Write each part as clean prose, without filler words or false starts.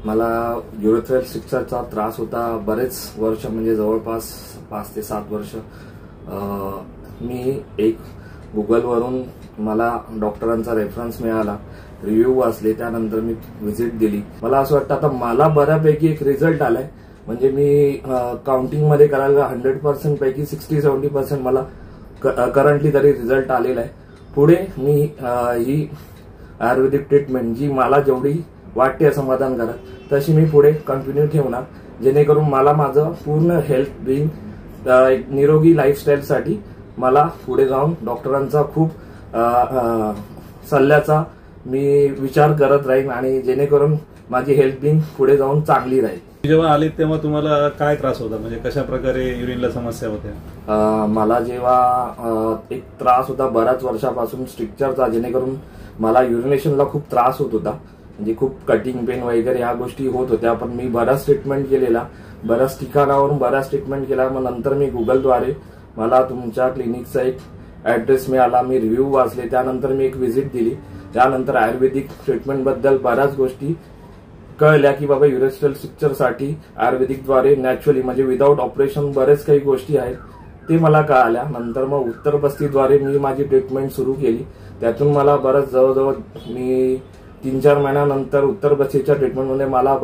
मला युरेथ्रल स्ट्रक्चरचा त्रास होता बरेच वर्ष, म्हणजे जवळपास 5 ते 7 वर्ष. मी एक गुगलवरून मला डॉक्टरांचा रेफरन्स मिळाला, रिव्ह्यू वाचले, त्यानंतर मी व्हिजिट दिली. मला असं वाटतं आता मला बऱ्यापैकी एक रिझल्ट आलाय. म्हणजे मी काउंटिंग मध्ये करायला 100% पैकी 60-70% मला करंटली तरी रिझल्ट आलेला आहे. पुढे मी ही आयुर्वेदिक ट्रीटमेंट जी मला जेवढी वाटते समाधानकारक तशी मी पुढे कंटिन्यू ठेवणार, जेणेकरून मला माझं पूर्ण हेल्थ बिंग एक निरोगी लाईफस्टाईलसाठी मला पुढे जाऊन डॉक्टरांचा खूप सल्ल्याचा मी विचार करत राहीन आणि जेणेकरून माझी हेल्थ बिंग पुढे जाऊन चांगली राहील. जेव्हा आले तेव्हा तुम्हाला काय त्रास होता, म्हणजे कशा प्रकारे युरिनला समस्या होत्या? मला जेव्हा एक त्रास होता बऱ्याच वर्षापासून स्ट्रक्चरचा, जेणेकरून मला युरिनेशनला खूप त्रास होत होता. म्हणजे खूप कटिंग पेन वगैरे ह्या गोष्टी होत होत्या. पण मी बराच ट्रीटमेंट केलेला, बऱ्याच ठिकाणावरून बऱ्याच ट्रीटमेंट केला. मग नंतर मी गुगलद्वारे मला तुमच्या क्लिनिकचा एक ऍड्रेस मिळाला, मी रिव्ह्यू वाचले, त्यानंतर मी एक व्हिजिट दिली. त्यानंतर आयुर्वेदिक ट्रीटमेंट बद्दल बऱ्याच गोष्टी कळल्या की बाबा युरेथ्रल स्ट्रक्चरसाठी आयुर्वेदिकद्वारे नॅचरली म्हणजे विदाऊट ऑपरेशन बरेच काही गोष्टी आहेत ते मला कळाल्या. नंतर मग उत्तर बस्तीद्वारे मी माझी ट्रीटमेंट सुरू केली. त्यातून मला बरंच जवळजवळ मी 3-4 महिन्यानंतर उत्तर बस्तीच्या ट्रीटमेंटमध्ये मला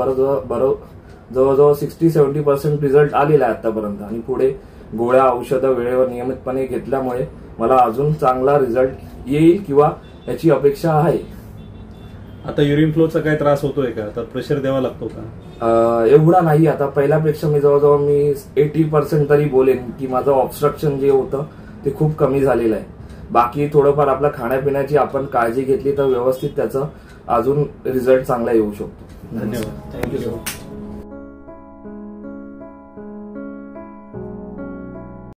जवळजवळ 60-70% रिझल्ट आलेला आहे आतापर्यंत. आणि पुढे गोळ्या औषधं वेळेवर नियमितपणे घेतल्यामुळे मला अजून चांगला रिझल्ट येईल किंवा याची अपेक्षा आहे. आता युरिन फ्लोचा काय त्रास होतोय का? आता प्रेशर द्यावा लागतो का? एवढा नाही. आता पहिल्यापेक्षा मी जवळजवळ 80% तरी बोलेन की माझं ऑब्स्ट्रक्शन जे होतं ते खूप कमी झालेलं आहे. बाकी थोडंफार आपल्या खाण्यापिण्याची आपण काळजी घेतली तर व्यवस्थित त्याचा अजून रिझल्ट चांगला येऊ शकतो. धन्यवाद. Thank you so much.